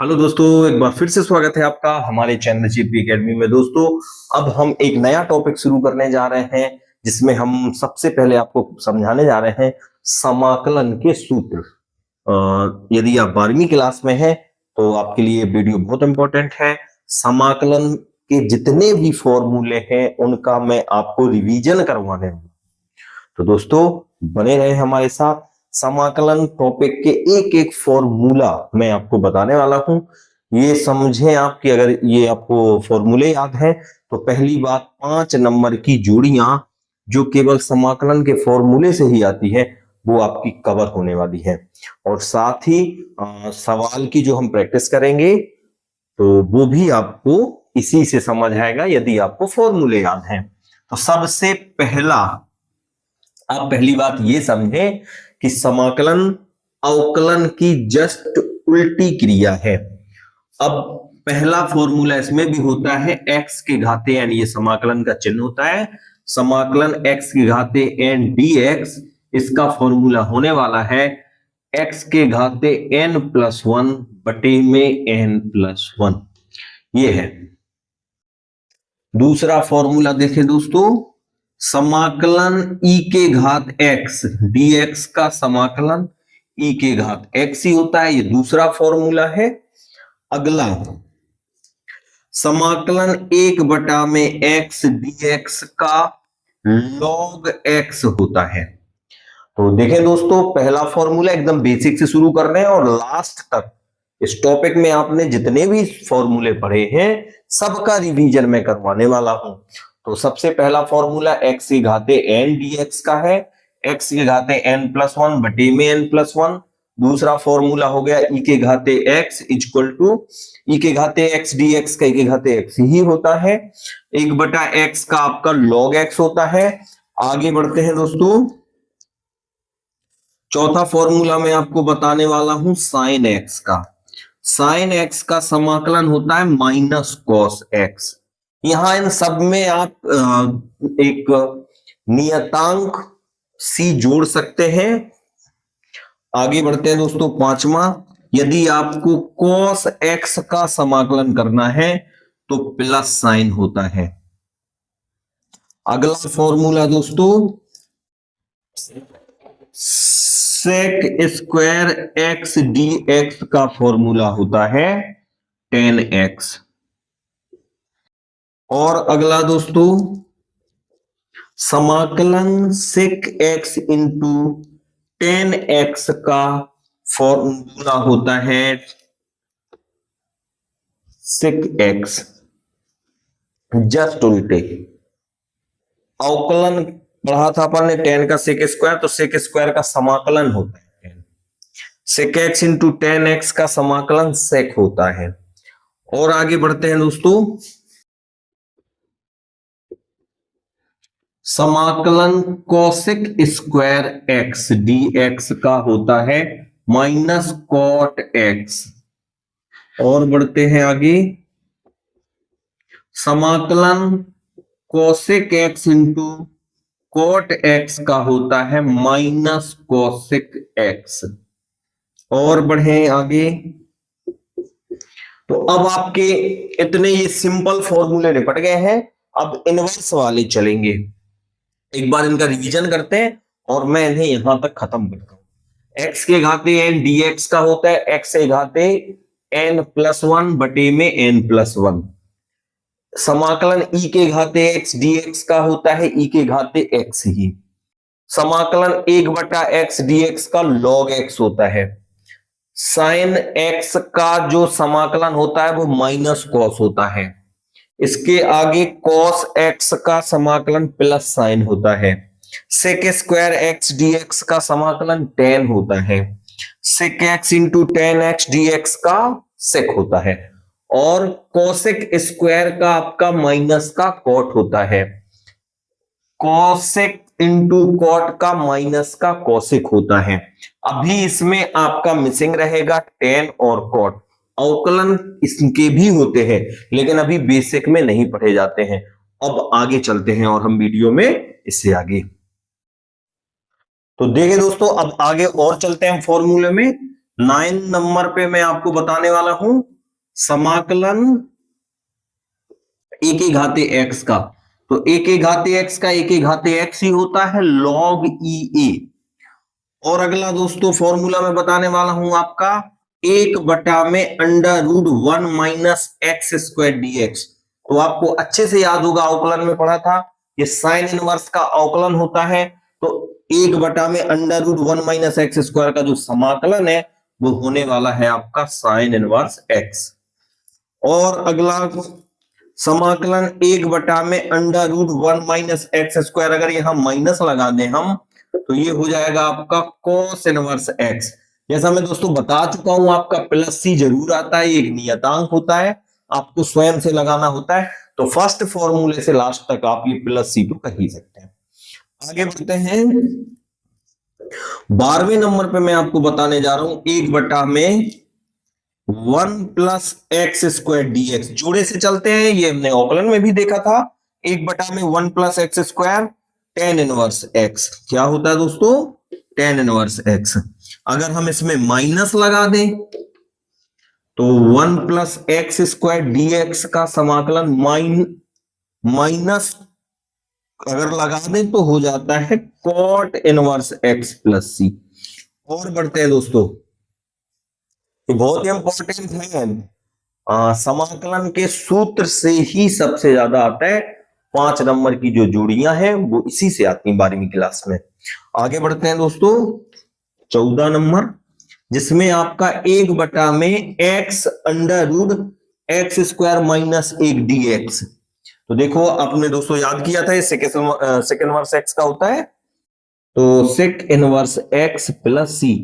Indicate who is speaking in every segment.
Speaker 1: Hello दोस्तों, एक बार फिर से स्वागत है आपका हमारे चैनल जीपी एकेडमी में। दोस्तों, अब हम एक नया टॉपिक शुरू करने जा रहे हैं जिसमें हम सबसे पहले आपको समझाने जा रहे हैं समाकलन के सूत्र। यदि आप 12वीं क्लास में हैं तो आपके लिए वीडियो बहुत इंपॉर्टेंट है। समाकलन के जितने भी फॉर्मूले हैं उनका मैं आपको रिवीजन करवाने हूँ, तो दोस्तों बने रहे हमारे साथ। समाकलन टॉपिक के एक एक फॉर्मूला मैं आपको बताने वाला हूं। ये समझें आप कि अगर ये आपको फॉर्मूले याद है तो पहली बात 5 नंबर की जोड़ियां जो केवल समाकलन के फॉर्मूले से ही आती है वो आपकी कवर होने वाली है। और साथ ही सवाल की जो हम प्रैक्टिस करेंगे तो वो भी आपको इसी से समझ आएगा यदि आपको फॉर्मूले याद हैं। तो सबसे पहला आप पहली बात ये समझें कि समाकलन अवकलन की जस्ट उल्टी क्रिया है। अब पहला फॉर्मूला इसमें भी होता है x के घाते n, ये समाकलन का चिन्ह होता है। समाकलन x के घाते n dx, इसका फॉर्मूला होने वाला है x के घाते n प्लस 1 बटे में n प्लस 1। ये है दूसरा फॉर्मूला। देखें दोस्तों, समाकलन e के घात x dx का समाकलन e के घात x ही होता है, ये दूसरा फॉर्मूला है। अगला समाकलन 1 बटा में x dx का log x होता है। तो देखें दोस्तों, पहला फॉर्मूला एकदम बेसिक से शुरू कर रहे हैं और लास्ट तक इस टॉपिक में आपने जितने भी फॉर्मूले पढ़े हैं सबका रिवीजन मैं करवाने वाला हूं। तो सबसे पहला फॉर्मूला x के घाते n dx का है, x के घाते n प्लस 1 बटे में n प्लस 1। दूसरा फॉर्मूला हो गया e के घाते x इक्वल टू e के घाते x dx का e के घाते x ही होता है, 1 बटा x का आपका log x होता है। आगे बढ़ते हैं दोस्तों, चौथा फॉर्मूला मैं आपको बताने वाला हूं साइन x का। साइन x का समाकलन होता है माइनस कॉस x। यहां इन सब में आप एक नियतांक c जोड़ सकते हैं। आगे बढ़ते हैं दोस्तों, पांचवा, यदि आपको cos x का समाकलन करना है तो प्लस साइन होता है। अगला फॉर्मूला दोस्तों, sec square x d x का फॉर्मूला होता है 10x। और अगला दोस्तों, समाकलन सेक एक्स इंटू 10x का फॉर्मूला होता है सेक एक्स, जस्ट उल्टे। अवकलन पढ़ा था अपन ने 10 का सेक स्क्वायर, तो सेक स्क्वायर का समाकलन होता है 10। सेक एक्स इंटू 10x का समाकलन सेक होता है। और आगे बढ़ते हैं दोस्तों, समाकलन कोसेक स्क्वायर एक्स dx का होता है माइनस कॉट एक्स। और बढ़ते हैं आगे, समाकलन cosec x into cot x का होता है माइनस कोसेक एक्स। और बढ़े आगे, तो अब आपके इतने ये सिंपल फॉर्मूले निपट गए हैं। अब इनवर्स वाले चलेंगे, एक बार इनका रिवीजन करते हैं और मैं इन्हें यहां तक खत्म करता हूं। x के घाते n dx का होता है x के घाते n प्लस 1 बटे में n प्लस 1। समाकलन e के घाते x dx का होता है e के घाते x ही। समाकलन 1 बटा x dx का log x होता है। साइन x का जो समाकलन होता है वो माइनस कॉस होता है। इसके आगे cos x का समाकलन प्लस साइन होता है। सेक स्क्वायर x dx का समाकलन tan होता है। सेक x into ten x dx का सेक होता है। और कोसेक स्क्वायर का आपका माइनस का कॉट होता है। कोसेक इंटू कॉट का माइनस का कोसेक होता है। अभी इसमें आपका मिसिंग रहेगा टेन और कॉट। अवकलन इसके भी होते हैं लेकिन अभी बेसिक में नहीं पढ़े जाते हैं। अब आगे चलते हैं और हम वीडियो में इससे आगे तो देखिए दोस्तों, अब आगे और चलते हैं फॉर्मूले में। 9 नंबर पे मैं आपको बताने वाला हूं समाकलन ए के घाते एक्स का, तो ए के घाते एक्स का ए के घाते एक्स ही होता है log ई ए। और अगला दोस्तों फॉर्मूला मैं बताने वाला हूं आपका, 1/√1 माइनस एक्स स्क्वायर डीएक्स। तो आपको अच्छे से याद होगा, अवकलन में पढ़ा था, ये साइन इनवर्स का अवकलन होता है। तो 1/√1 माइनस एक्स स्क्वायर का जो समाकलन है वो होने वाला है आपका साइन इनवर्स एक्स। और अगला समाकलन 1/√1 माइनस एक्स स्क्वायर, अगर यहां माइनस लगा दें हम तो ये हो जाएगा आपका cos इनवर्स x। जैसा मैं दोस्तों बता चुका हूं, आपका प्लस सी जरूर आता है, एक नियतांक होता है, आपको स्वयं से लगाना होता है। तो फर्स्ट फॉर्मूले से लास्ट तक आप ये प्लस सी तो कह ही सकते हैं। आगे बढ़ते हैं, 12वें नंबर पे मैं आपको बताने जा रहा हूं 1/1 प्लस एक्स स्क्वायर डीएक्स। जोड़े से चलते हैं, ये हमने अवकलन में भी देखा था। 1/1 plus x square tan inverse x क्या होता है दोस्तों, tan इनवर्स x। अगर हम इसमें माइनस लगा दें तो 1 प्लस एक्स स्क्वायर डीएक्स का समाकलन माइनस अगर लगा दें तो हो जाता है cot इनवर्स x प्लस सी। और बढ़ते हैं दोस्तों, ये बहुत ही इंपॉर्टेंट है, समाकलन के सूत्र से ही सबसे ज्यादा आता है। 5 नंबर की जो जोड़ियां हैं वो इसी से आती हैं 12वीं क्लास में। आगे बढ़ते हैं दोस्तों, 14 नंबर, जिसमें आपका 1/में x स्क्वायर माइनस 1 dx। तो देखो आपने दोस्तों याद किया था, सेक इनवर्स x का होता है, तो सेक इनवर्स x प्लस सी।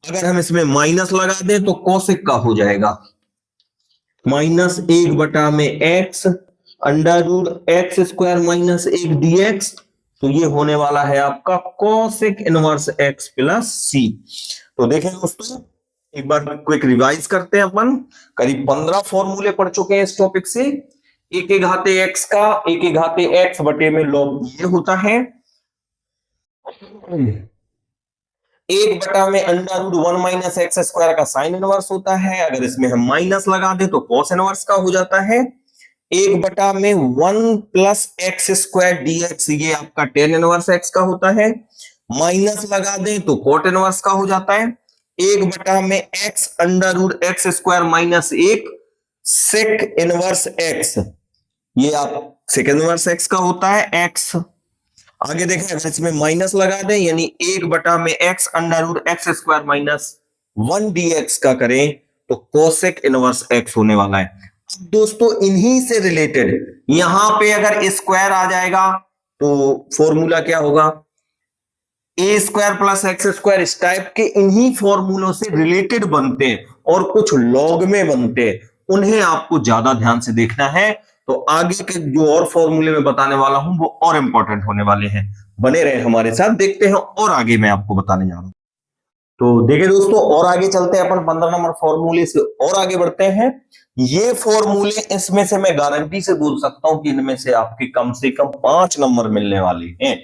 Speaker 1: अगर हम इसमें माइनस लगा दें तो कोसेक का हो जाएगा माइनस 1/में x स्क्वायर माइनस 1 dx। तो ये होने वाला है आपका cosec inverse x plus C. तो देखें दोस्तों, एक बार क्विक रिवाइज करते हैं अपन। करीब 15 फॉर्मूले पढ़ चुके हैं इस टॉपिक से। ए के घाते x का ए के घाते x बटे में log ये होता है 1/√1 माइनस एक्स स्क्वायर का साइन इनवर्स होता है। अगर इसमें हम माइनस लगा दें तो कॉस इनवर्स का हो जाता है। 1/1 प्लस एक्स स्क्वायर डीएक्स, ये आपका टेन इनवर्स एक्स का होता है। माइनस लगा दें तो कॉट इनवर्स का हो जाता है। 1/में x square minus 1 sec inverse x, ये आप सेक इनवर्स x का होता है x। आगे देखें, अगर इसमें माइनस लगा दें यानी 1/में x स्क्वायर माइनस 1 dx का करें तो कोसेक इनवर्स x होने वाला है। अब दोस्तों इन्हीं से रिलेटेड यहां पे अगर स्क्वायर आ जाएगा तो फॉर्मूला क्या होगा, ए स्क्वायर प्लस एक्स स्क्वायर। इस टाइप के इन्हीं फॉर्मूलों से रिलेटेड बनते हैं और कुछ लॉग में बनते हैं, उन्हें आपको ज्यादा ध्यान से देखना है। तो आगे के जो और फॉर्मूले में बताने वाला हूं वो और इंपॉर्टेंट होने वाले हैं। बने रहे हमारे साथ, देखते हैं और आगे मैं आपको बताने जा रहा हूं। तो देखिए दोस्तों, और आगे चलते हैं अपन 15 नंबर फॉर्मूले से और आगे बढ़ते हैं। ये फॉर्मूले, इसमें से मैं गारंटी से बोल सकता हूं कि इनमें से आपके कम से कम 5 नंबर मिलने वाले हैं।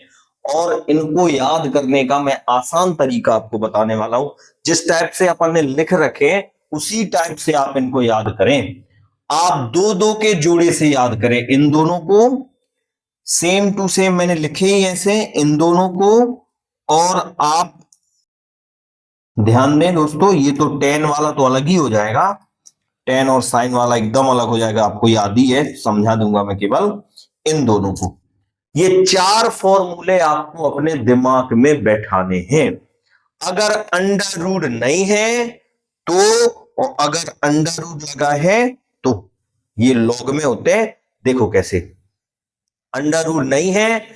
Speaker 1: और इनको याद करने का मैं आसान तरीका आपको बताने वाला हूं। जिस टाइप से अपन ने लिख रखे उसी टाइप से आप इनको याद करें। आप 2-2 के जोड़े से याद करें, इन दोनों को सेम टू सेम मैंने लिखे ही ऐसे, इन दोनों को। और आप ध्यान दें दोस्तों, ये तो टेन वाला तो अलग ही हो जाएगा, टेन और साइन वाला एकदम अलग हो जाएगा, आपको याद ही है, समझा दूंगा मैं केवल इन दोनों को। ये 4 फॉर्मूले आपको अपने दिमाग में बैठाने हैं। अगर अंडर रूट नहीं है तो, और अगर अंडर रूट लगा है तो ये लॉग में होते हैं। देखो कैसे, अंडर रूट नहीं है,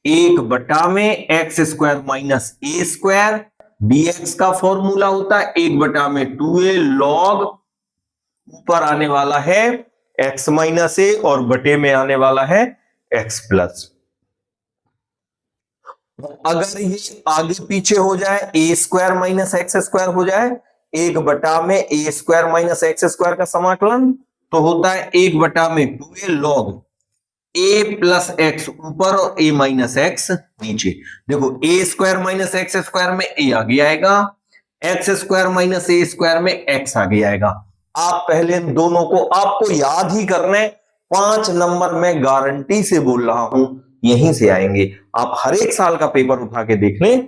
Speaker 1: 1/में एक्स स्क्वायर माइनस ए स्क्वायर डीएक्स का फॉर्मूला होता है 1/में 2a लॉग, ऊपर आने वाला है x माइनस ए और बटे में आने वाला है x प्लस। अगर ये आगे पीछे हो जाए, ए स्क्वायर माइनस एक्स स्क्वायर हो जाए, 1/में ए स्क्वायर माइनस एक्स स्क्वायर का समाकलन तो होता है 1/में 2a log a plus x ऊपर और a माइनस एक्स नीचे। देखो a square minus x square में a आगे आएगा, एक्स स्क्वायर माइनस ए स्क्वायर में x आगे आएगा। आप पहले दोनों को आपको याद ही करने, 5 नंबर में गारंटी से बोल रहा हूं यहीं से आएंगे। आप हर एक साल का पेपर उठा के देख लें।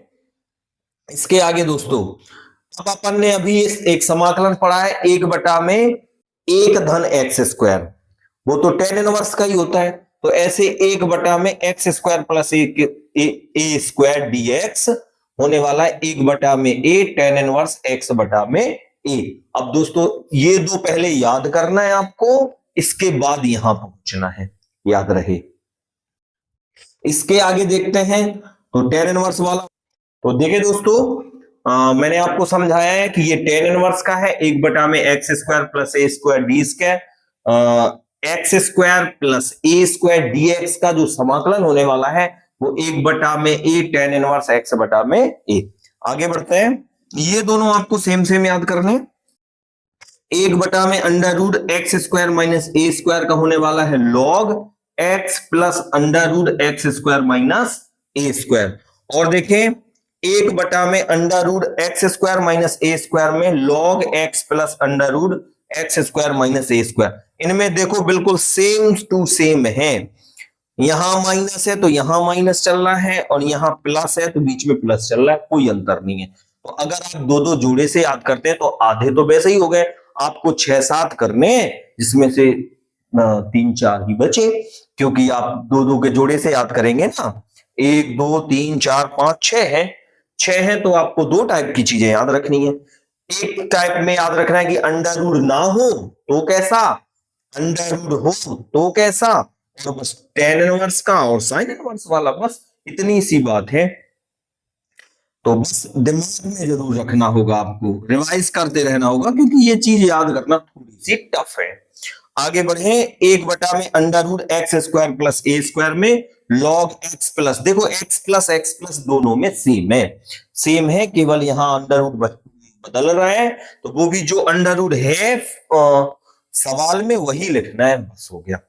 Speaker 1: इसके आगे दोस्तों, अब अपन ने अभी एक समाकलन पढ़ा है 1/(1)(x²), वो तो tan इनवर्स का ही होता है। तो ऐसे 1/(x² प्लस ए स्क्वायर dx होने वाला है 1/a tan इनवर्स x/a। अब दोस्तों ये दो पहले याद करना है आपको, इसके बाद यहां पहुंचना है, याद रहे। इसके आगे देखते हैं तो tan इनवर्स वाला, तो देखिए दोस्तों, मैंने आपको समझाया है कि ये tan इनवर्स का है 1/(x² plus a square D square x² plus a square dx का जो समाकलन होने वाला है वो 1/a tan इनवर्स x/a। आगे बढ़ते हैं, ये दोनों आपको सेम सेम याद करने। 1/(√x² माइनस a स्क्वायर का होने वाला है log x plus (√x² minus a square. और देखें 1/(√x² माइनस a स्क्वायर में log x plus (√x² minus a square, इनमें देखो बिल्कुल सेम टू सेम है। यहां माइनस है तो यहां माइनस चल रहा है, और यहां प्लस है तो बीच में प्लस चल रहा है, कोई अंतर नहीं है। तो अगर आप दो दो जोड़े से याद करते हैं तो आधे तो वैसे ही हो गए, आपको 6-7 करने जिसमें से 3-4 ही बचे, क्योंकि आप दो दो के जोड़े से याद करेंगे ना। 1 2 3 4 5 6 है तो आपको दो टाइप की चीजें याद रखनी है। एक टाइप में याद रखना है कि अंडर रूट ना हो तो कैसा, अंडर रूट हो तो कैसा, तो बस tan इनवर्स का और sin इनवर्स वाला, बस इतनी सी बात है। तो बस दिमाग में जरूर रखना होगा, आपको रिवाइज करते रहना होगा, क्योंकि ये चीज याद करना थोड़ी सी टफ है। आगे बढ़े, 1/(√x² प्लस a स्क्वायर में log x प्लस, देखो x प्लस दोनों में सेम है, केवल यहां अंडर रूट बदल रहा है, तो वो भी जो अंडर रूट है सवाल में वही लिखना है, बस हो गया।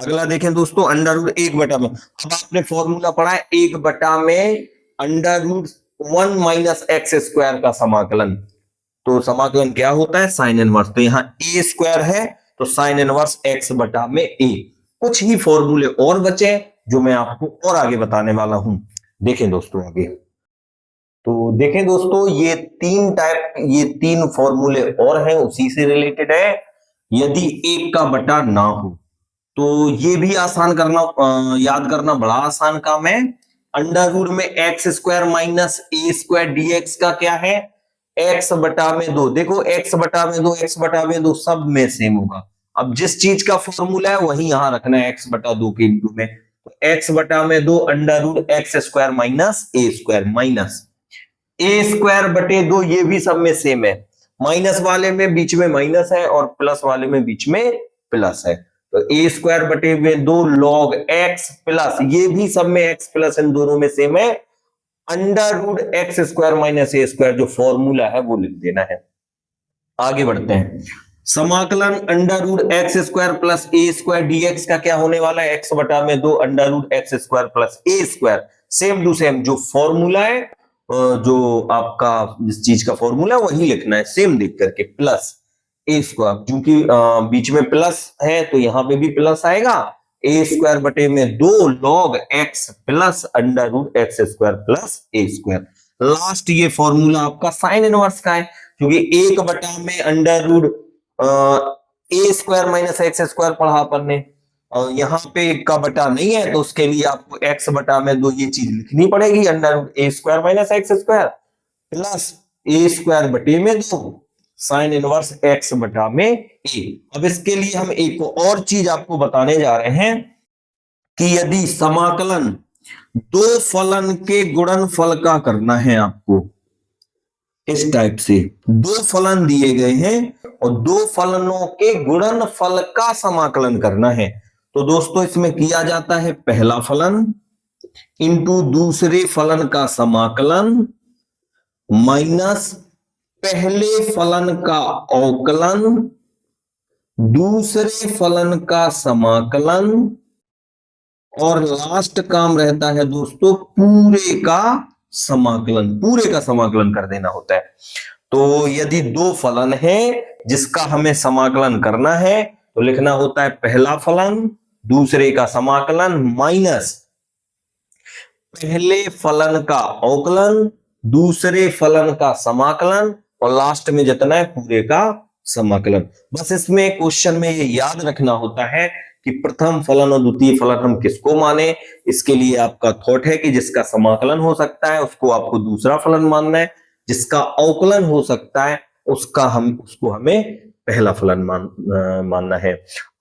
Speaker 1: अगला देखें दोस्तों, अंडर रूट 1/, में अब आपने फॉर्मूला पढ़ा है 1/में (√1 माइनस x² का समाकलन। तो समाकलन क्या होता है, साइन इनवर्स। तो यहाँ a स्क्वायर है तो साइन इनवर्स x/a। कुछ ही फॉर्मूले और बचे जो मैं आपको और आगे बताने वाला हूं। देखें दोस्तों आगे, तो देखें दोस्तों, ये 3 फॉर्मूले और हैं, उसी से रिलेटेड है। यदि 1 का बटा ना हो तो ये भी आसान करना, याद करना बड़ा आसान काम है। अंडर रूट में x² minus a square dx का क्या है, x/2। देखो x/2 सब में सेम होगा। अब जिस चीज का फॉर्मूला है वही यहां रखना है x/2 के इंटू में, तो x/2 under root x² minus a square minus a²/2, ये भी सब में सेम है। माइनस वाले में बीच में माइनस है और प्लस वाले में बीच में प्लस है, तो a²/2 log x प्लस, ये भी सब में x प्लस इन दोनों में सेम है, under root x² minus a square जो फॉर्मूला है वो लिख देना है। आगे बढ़ते हैं, समाकलन under root x² plus a square dx का क्या होने वाला है, x/2 under root x² plus a square, same to same जो फॉर्मूला है, जो आपका जिस चीज का फॉर्मूला है वही लिखना है, सेम देख करके, प्लस a स्क्वायर, क्योंकि बीच में प्लस है तो यहां पे भी प्लस आएगा, a²/2 log x plus under root x² plus a square. Last ये फॉर्मूला आपका साइन इनवर्स का है, क्योंकि 1 में under root a² minus x² पढ़ा अपन ने, और यहाँ पे 1 का बटा नहीं है तो उसके लिए आपको x/2 ये चीज लिखनी पड़ेगी, under root a² minus x² plus a²/2 sine inverse x/a। अब इसके लिए हम एक और चीज आपको बताने जा रहे हैं कि यदि समाकलन दो फलन के गुणनफल का करना है आपको, इस टाइप से दो फलन दिए गए हैं और दो फलनों के गुणनफल का समाकलन करना है, तो दोस्तों इसमें किया जाता है पहला फलन इंटू दूसरे फलन का समाकलन माइनस पहले फलन का अवकलन दूसरे फलन का समाकलन, और लास्ट काम रहता है दोस्तों पूरे का समाकलन कर देना होता है। तो यदि दो फलन है जिसका हमें समाकलन करना है तो लिखना होता है पहला फलन दूसरे का समाकलन माइनस पहले फलन का अवकलन दूसरे फलन का समाकलन और लास्ट में जितना है पूरे का समाकलन। बस इसमें क्वेश्चन में ये याद रखना होता है कि प्रथम फलन और द्वितीय फलन हम किसको माने। इसके लिए आपका थॉट है कि जिसका समाकलन हो सकता है उसको आपको दूसरा फलन मानना है, जिसका अवकलन हो सकता है उसको हमें पहला फलन मानना है।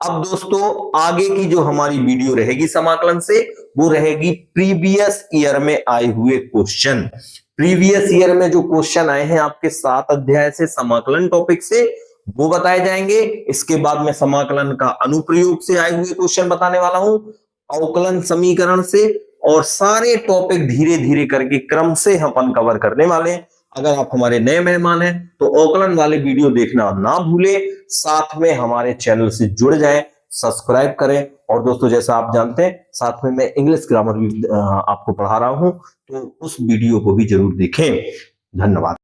Speaker 1: अब दोस्तों आगे की जो हमारी वीडियो रहेगी समाकलन से वो रहेगी प्रीवियस ईयर में आए हुए क्वेश्चन। प्रीवियस ईयर में जो क्वेश्चन आए हैं आपके 7 अध्याय से समाकलन टॉपिक से वो बताए जाएंगे। इसके बाद में समाकलन का अनुप्रयोग से आए हुए क्वेश्चन बताने वाला हूं, अवकलन समीकरण से, और सारे टॉपिक धीरे धीरे करके क्रम से हम कवर करने वाले हैं। अगर आप हमारे नए मेहमान हैं तो अवकलन वाले वीडियो देखना ना भूलें, साथ में हमारे चैनल से जुड़ जाएं, सब्सक्राइब करें। और दोस्तों जैसा आप जानते हैं साथ में मैं इंग्लिश ग्रामर भी आपको पढ़ा रहा हूं, तो उस वीडियो को भी जरूर देखें। धन्यवाद।